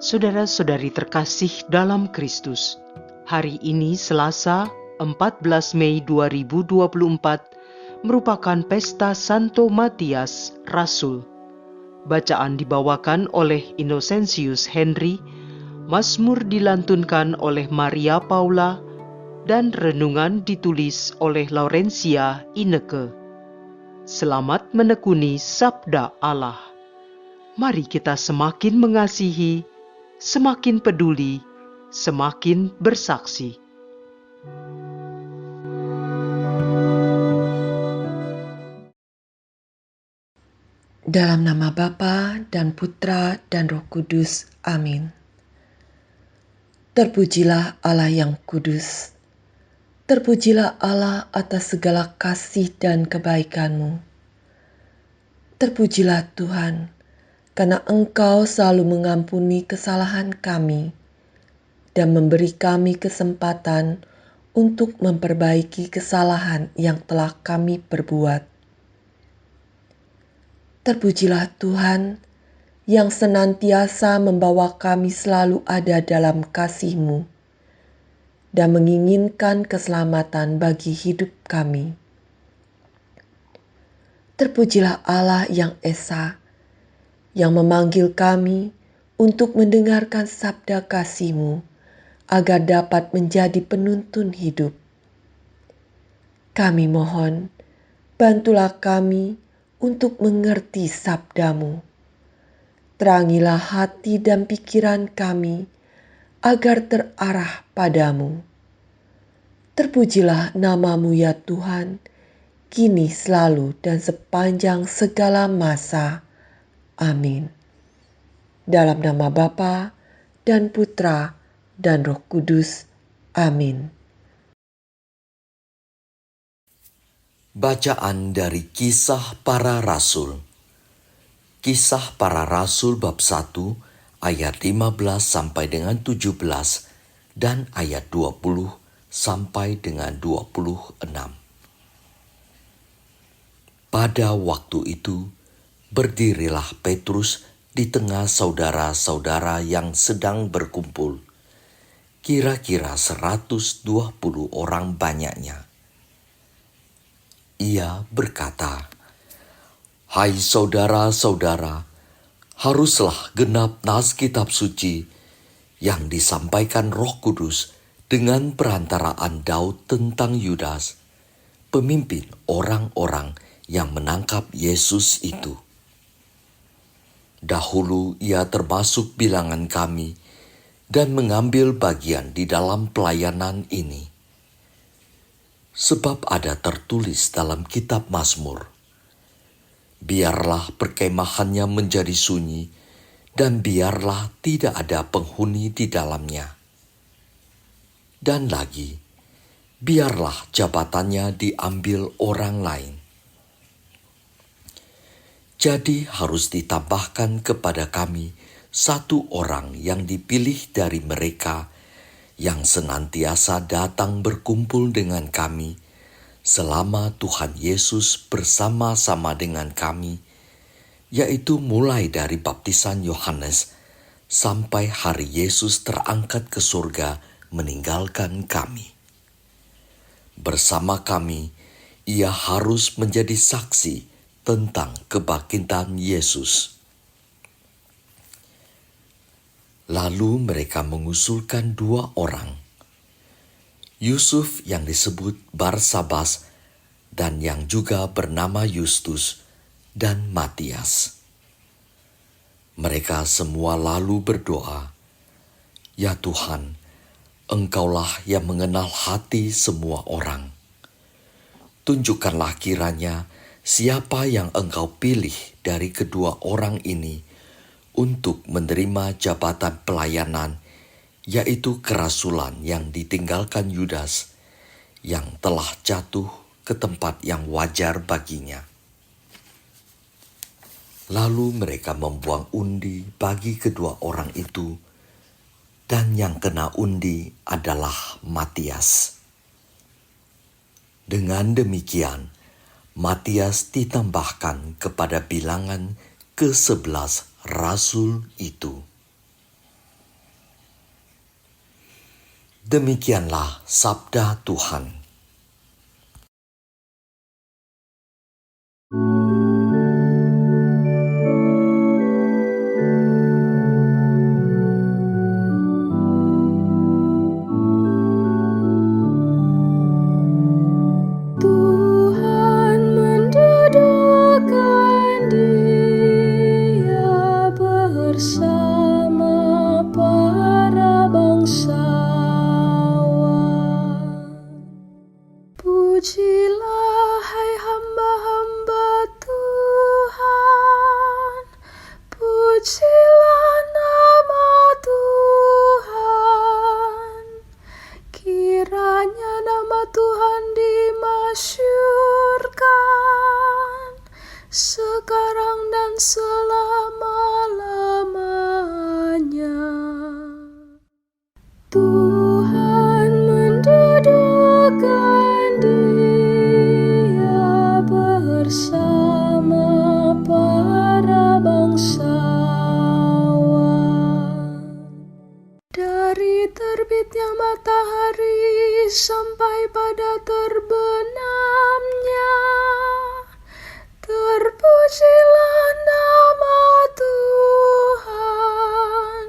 Saudara-saudari terkasih dalam Kristus, hari ini Selasa 14 Mei 2024 merupakan pesta Santo Matias, Rasul. Bacaan dibawakan oleh Innocentius Henry, Mazmur dilantunkan oleh Maria Paula, dan renungan ditulis oleh Laurencia Ineke. Selamat menekuni Sabda Allah. Mari kita semakin mengasihi, semakin peduli, semakin bersaksi. Dalam nama Bapa dan Putra dan Roh Kudus. Amin. Terpujilah Allah yang kudus. Terpujilah Allah atas segala kasih dan kebaikan-Mu. Terpujilah Tuhan, karena Engkau selalu mengampuni kesalahan kami dan memberi kami kesempatan untuk memperbaiki kesalahan yang telah kami perbuat. Terpujilah Tuhan yang senantiasa membawa kami selalu ada dalam kasih-Mu dan menginginkan keselamatan bagi hidup kami. Terpujilah Allah yang Esa, yang memanggil kami untuk mendengarkan sabda kasih-Mu agar dapat menjadi penuntun hidup. Kami mohon, bantulah kami untuk mengerti sabda-Mu. Terangilah hati dan pikiran kami agar terarah padamu. Terpujilah nama-Mu ya Tuhan, kini selalu dan sepanjang segala masa. Amin. Dalam nama Bapa dan Putra dan Roh Kudus. Amin. Bacaan dari Kisah Para Rasul. Kisah Para Rasul bab 1 ayat 15 sampai dengan 17 dan ayat 20 sampai dengan 26. Pada waktu itu, berdirilah Petrus di tengah saudara-saudara yang sedang berkumpul, kira-kira 120 orang banyaknya. Ia berkata, "Hai saudara-saudara, haruslah genap nas kitab suci yang disampaikan Roh Kudus dengan perantaraan Daud tentang Yudas, pemimpin orang-orang yang menangkap Yesus itu. Dahulu ia termasuk bilangan kami dan mengambil bagian di dalam pelayanan ini. Sebab ada tertulis dalam kitab Mazmur, biarlah perkemahannya menjadi sunyi, dan biarlah tidak ada penghuni di dalamnya. Dan lagi, biarlah jabatannya diambil orang lain. Jadi harus ditambahkan kepada kami satu orang yang dipilih dari mereka, yang senantiasa datang berkumpul dengan kami, selama Tuhan Yesus bersama-sama dengan kami, yaitu mulai dari baptisan Yohanes sampai hari Yesus terangkat ke surga meninggalkan kami. Bersama kami, ia harus menjadi saksi tentang kebangkitan Yesus." Lalu mereka mengusulkan 2 orang, Yusuf yang disebut Barsabas dan yang juga bernama Justus, dan Matias. Mereka semua lalu berdoa, "Ya Tuhan, Engkaulah yang mengenal hati semua orang. Tunjukkanlah kiranya siapa yang Engkau pilih dari kedua orang ini untuk menerima jabatan pelayanan, yaitu kerasulan yang ditinggalkan Yudas, yang telah jatuh ke tempat yang wajar baginya." Lalu mereka membuang undi bagi kedua orang itu, dan yang kena undi adalah Matias. Dengan demikian, Matias ditambahkan kepada bilangan ke-11 rasul itu. Demikianlah sabda Tuhan. Pujilah hai hamba-hamba Tuhan, pujilah nama Tuhan. Kiranya nama Tuhan dimasyhurkan, sekarang dan selama-lamanya. Tuhan mendudukkan Dia bersama para bangsawan. Dari terbitnya matahari sampai pada terbenamnya, terpujilah nama Tuhan.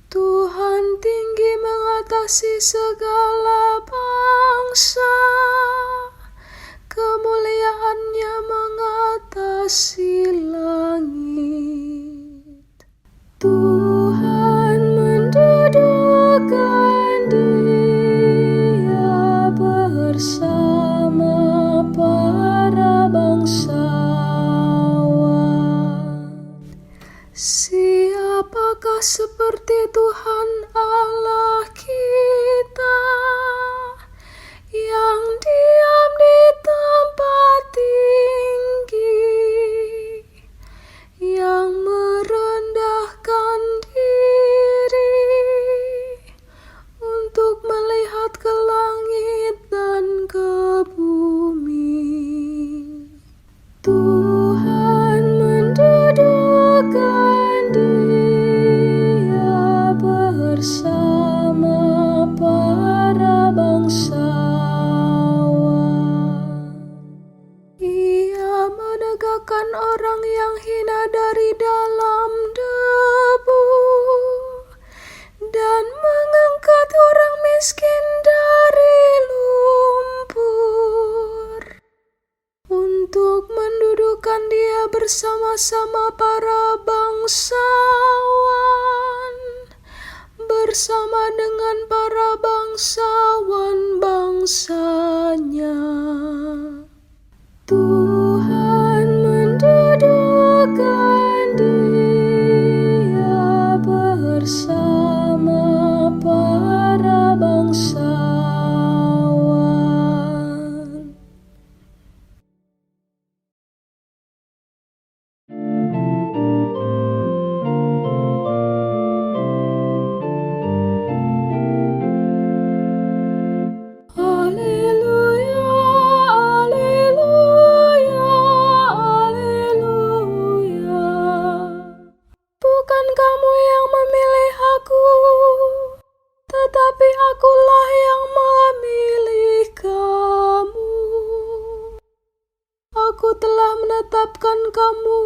Tuhan tinggi mengatasi segala bangsa, kemuliaannya mengatasi langit. Tuhan mendudukkan Dia bersama para bangsawan. Siapakah seperti Tuhan Allah kita, yang diam di tempat tinggi, yang merendahkan diri untuk melihat ke langit dan ke bumi. Tuhan mendudukkan Dia bersama para bangsawan. Ia menegakkan orang yang hina dari dalam debu, dan mengangkat orang miskin dari lumpur, untuk mendudukkan Dia bersama-sama para bangsawan, bersama dengan para bangsawan bangsanya. Tuhan mendudukkan Dia bersama para bangsawan. Haleluya, haleluya, haleluya. Bukan kamu yang memilih aku, tetapi akulah yang memilih kamu. Aku telah menetapkan kamu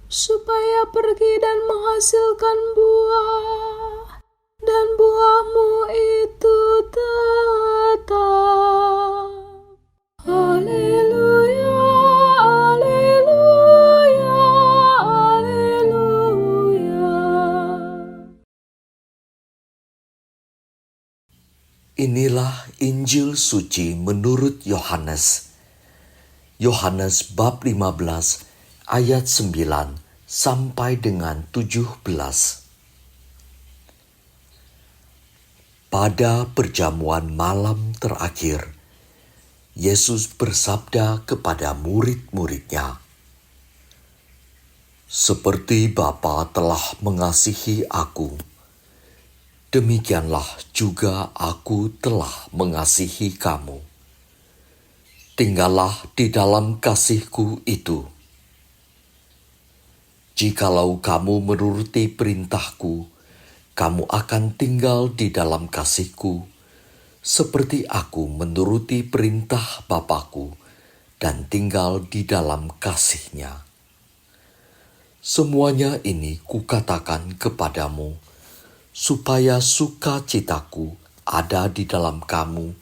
supaya pergi dan menghasilkan buah, dan buahmu itu tetap. Haleluya, haleluya, haleluya. Inilah Injil suci menurut Yohanes. Yohanes bab 15 ayat 9 sampai dengan 17. Pada perjamuan malam terakhir, Yesus bersabda kepada murid-muridnya, "Seperti Bapa telah mengasihi aku, demikianlah juga aku telah mengasihi kamu. Tinggallah di dalam kasih-Ku itu. Jikalau kamu menuruti perintah-Ku, kamu akan tinggal di dalam kasih-Ku, seperti Aku menuruti perintah Bapa-Ku dan tinggal di dalam kasih-Nya. Semuanya ini Kukatakan kepadamu, supaya sukacitaku ada di dalam kamu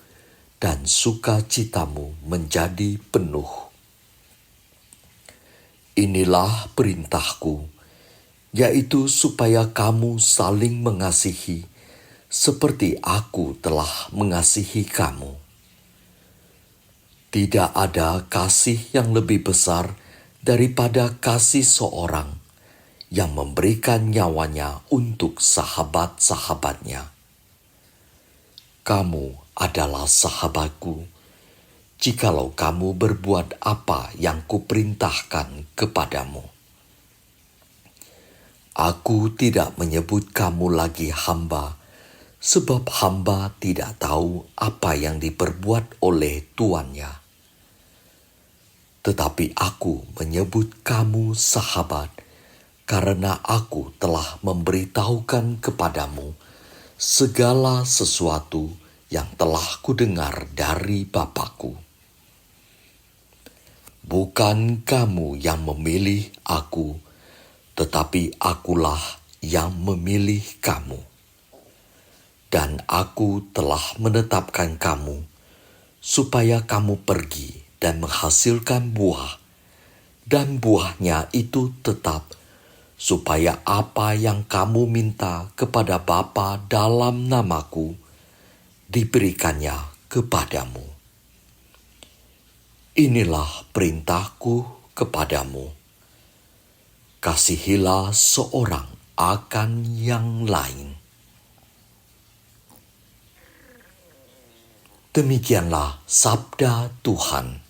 dan sukacitamu menjadi penuh. Inilah perintahku, yaitu supaya kamu saling mengasihi, seperti Aku telah mengasihi kamu. Tidak ada kasih yang lebih besar daripada kasih seorang yang memberikan nyawanya untuk sahabat-sahabatnya. Kamu adalah sahabatku, jikalau kamu berbuat apa yang Kuperintahkan kepadamu. Aku tidak menyebut kamu lagi hamba, sebab hamba tidak tahu apa yang diperbuat oleh tuannya. Tetapi Aku menyebut kamu sahabat, karena Aku telah memberitahukan kepadamu segala sesuatu yang telah Kudengar dari Bapa-Ku. Bukan kamu yang memilih Aku, tetapi Akulah yang memilih kamu. Dan Aku telah menetapkan kamu, supaya kamu pergi dan menghasilkan buah, dan buahnya itu tetap, supaya apa yang kamu minta kepada Bapa dalam nama-Ku, diberikannya kepadamu. Inilah perintah-Ku kepadamu. Kasihilah seorang akan yang lain. Demikianlah sabda Tuhan.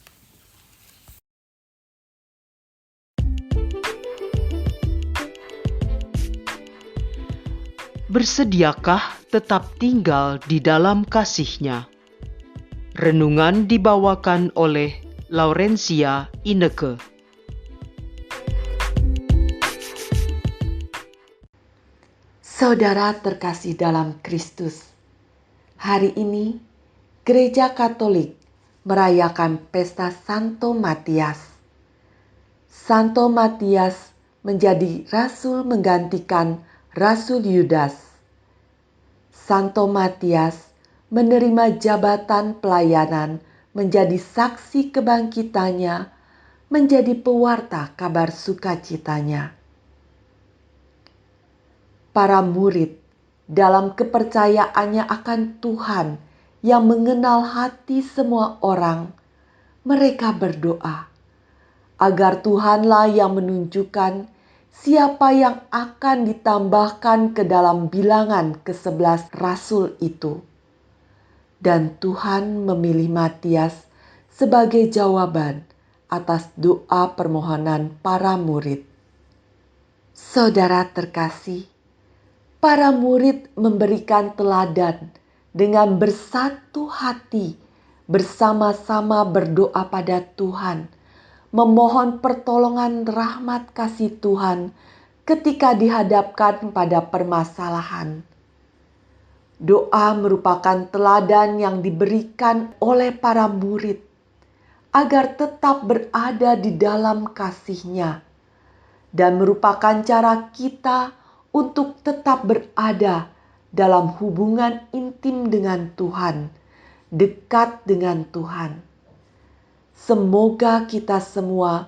Bersediakah tetap tinggal di dalam kasih-Nya? Renungan dibawakan oleh Laurencia Ineke. Saudara terkasih dalam Kristus, hari ini Gereja Katolik merayakan pesta Santo Matias. Santo Matias menjadi rasul menggantikan Rasul Yudas. Santo Matias menerima jabatan pelayanan menjadi saksi kebangkitannya, menjadi pewarta kabar sukacitanya. Para murid dalam kepercayaannya akan Tuhan yang mengenal hati semua orang, mereka berdoa agar Tuhanlah yang menunjukkan siapa yang akan ditambahkan ke dalam bilangan ke-11 rasul itu. Dan Tuhan memilih Matias sebagai jawaban atas doa permohonan para murid. Saudara terkasih, para murid memberikan teladan dengan bersatu hati, bersama-sama berdoa pada Tuhan, memohon pertolongan rahmat kasih Tuhan ketika dihadapkan pada permasalahan. Doa merupakan teladan yang diberikan oleh para murid agar tetap berada di dalam kasih-Nya, dan merupakan cara kita untuk tetap berada dalam hubungan intim dengan Tuhan, dekat dengan Tuhan. Semoga kita semua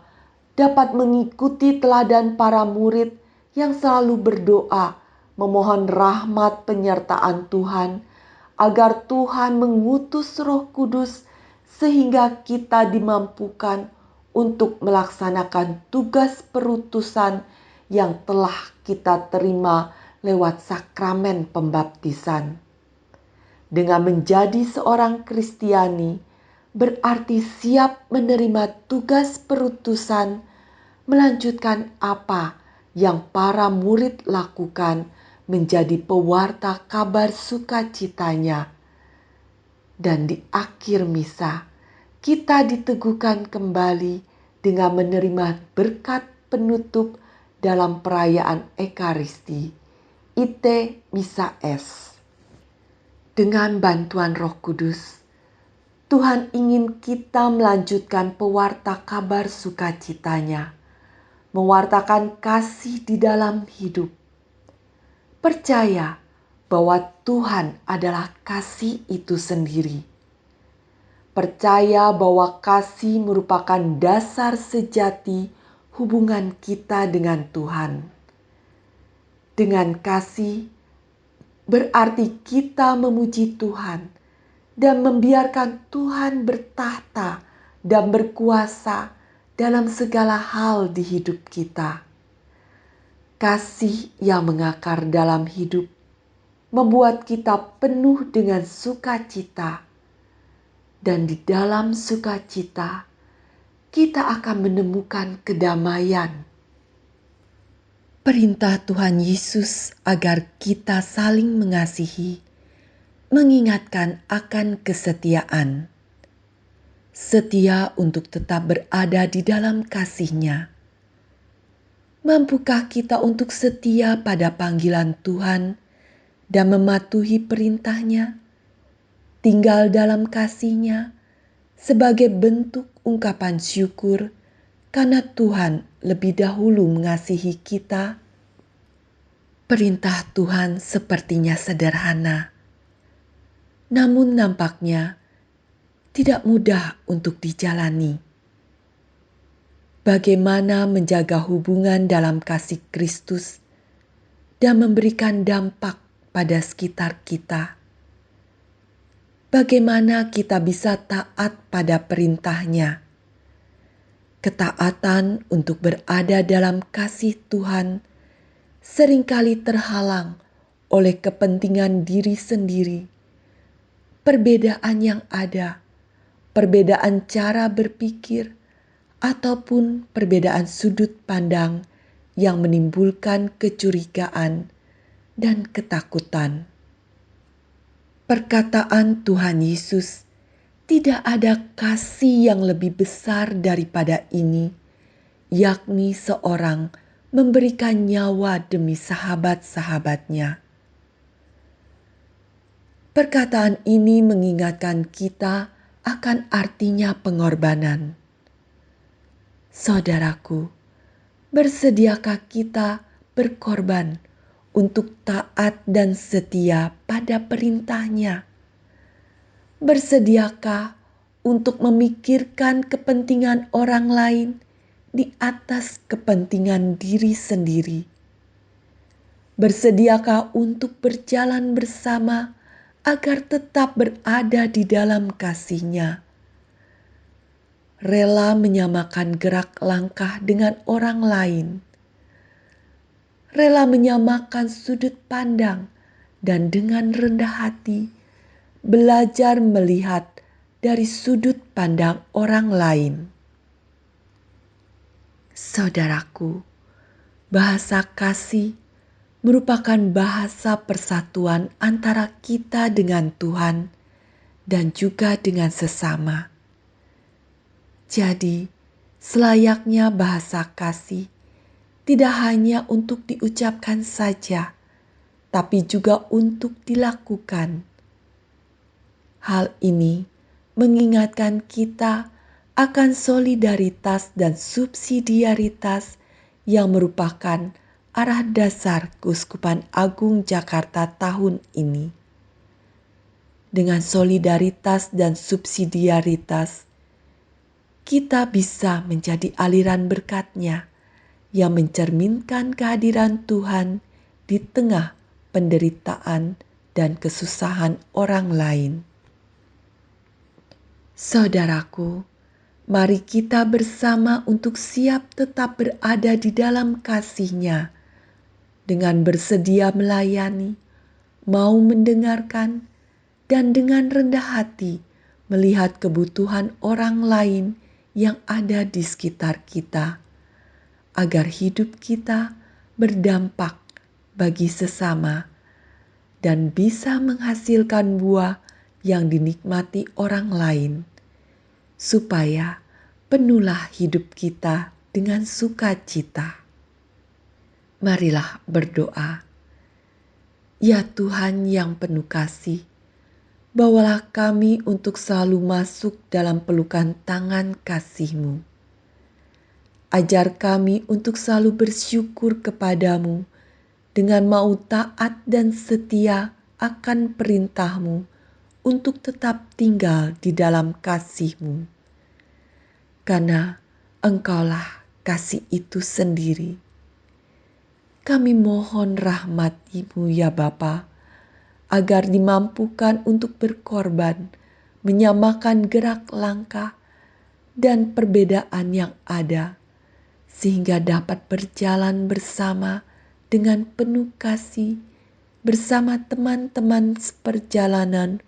dapat mengikuti teladan para murid yang selalu berdoa, memohon rahmat penyertaan Tuhan, agar Tuhan mengutus Roh Kudus sehingga kita dimampukan untuk melaksanakan tugas perutusan yang telah kita terima lewat sakramen pembaptisan. Dengan menjadi seorang Kristiani, berarti siap menerima tugas perutusan, melanjutkan apa yang para murid lakukan, menjadi pewarta kabar sukacitanya. Dan di akhir misa, kita diteguhkan kembali dengan menerima berkat penutup dalam perayaan Ekaristi, IT Bisa S. Dengan bantuan Roh Kudus, Tuhan ingin kita melanjutkan pewarta kabar sukacitanya, mewartakan kasih di dalam hidup. Percaya bahwa Tuhan adalah kasih itu sendiri. Percaya bahwa kasih merupakan dasar sejati hubungan kita dengan Tuhan. Dengan kasih, berarti kita memuji Tuhan dan membiarkan Tuhan bertahta dan berkuasa dalam segala hal di hidup kita. Kasih yang mengakar dalam hidup membuat kita penuh dengan sukacita, dan di dalam sukacita kita akan menemukan kedamaian. Perintah Tuhan Yesus agar kita saling mengasihi mengingatkan akan kesetiaan. Setia untuk tetap berada di dalam kasih-Nya. Mampukah kita untuk setia pada panggilan Tuhan dan mematuhi perintah-Nya? Tinggal dalam kasih-Nya sebagai bentuk ungkapan syukur karena Tuhan lebih dahulu mengasihi kita. Perintah Tuhan sepertinya sederhana, namun nampaknya tidak mudah untuk dijalani. Bagaimana menjaga hubungan dalam kasih Kristus dan memberikan dampak pada sekitar kita? Bagaimana kita bisa taat pada perintah-Nya? Ketaatan untuk berada dalam kasih Tuhan seringkali terhalang oleh kepentingan diri sendiri, perbedaan yang ada, perbedaan cara berpikir, ataupun perbedaan sudut pandang yang menimbulkan kecurigaan dan ketakutan. Perkataan Tuhan Yesus, tidak ada kasih yang lebih besar daripada ini, yakni seorang memberikan nyawa demi sahabat-sahabatnya. Perkataan ini mengingatkan kita akan artinya pengorbanan. Saudaraku, bersediakah kita berkorban untuk taat dan setia pada perintah-Nya? Bersediakah untuk memikirkan kepentingan orang lain di atas kepentingan diri sendiri? Bersediakah untuk berjalan bersama agar tetap berada di dalam kasih-Nya? Rela menyamakan gerak langkah dengan orang lain. Rela menyamakan sudut pandang dan dengan rendah hati belajar melihat dari sudut pandang orang lain. Saudaraku, bahasa kasih merupakan bahasa persatuan antara kita dengan Tuhan dan juga dengan sesama. Jadi, selayaknya bahasa kasih tidak hanya untuk diucapkan saja, tapi juga untuk dilakukan. Hal ini mengingatkan kita akan solidaritas dan subsidiaritas yang merupakan arah dasar Keuskupan Agung Jakarta tahun ini. Dengan solidaritas dan subsidiaritas, kita bisa menjadi aliran berkat-Nya yang mencerminkan kehadiran Tuhan di tengah penderitaan dan kesusahan orang lain. Saudaraku, mari kita bersama untuk siap tetap berada di dalam kasih-Nya, dengan bersedia melayani, mau mendengarkan, dan dengan rendah hati melihat kebutuhan orang lain yang ada di sekitar kita, agar hidup kita berdampak bagi sesama dan bisa menghasilkan buah yang dinikmati orang lain, supaya penuhlah hidup kita dengan sukacita. Marilah berdoa. Ya Tuhan yang penuh kasih, bawalah kami untuk selalu masuk dalam pelukan tangan kasih-Mu. Ajar kami untuk selalu bersyukur kepadamu dengan mau taat dan setia akan perintah-Mu untuk tetap tinggal di dalam kasih-Mu. Karena Engkaulah kasih itu sendiri. Kami mohon rahmat-Mu ya Bapa, agar dimampukan untuk berkorban, menyamakan gerak langkah dan perbedaan yang ada, sehingga dapat berjalan bersama dengan penuh kasih bersama teman-teman seperjalanan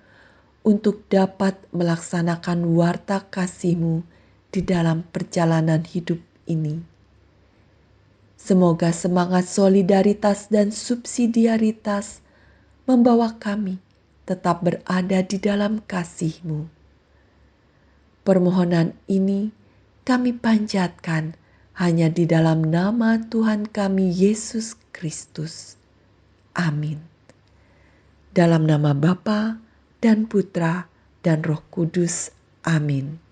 untuk dapat melaksanakan warta kasih-Mu di dalam perjalanan hidup ini. Semoga semangat solidaritas dan subsidiaritas membawa kami tetap berada di dalam kasih-Mu. Permohonan ini kami panjatkan hanya di dalam nama Tuhan kami Yesus Kristus. Amin. Dalam nama Bapa dan Putra dan Roh Kudus. Amin.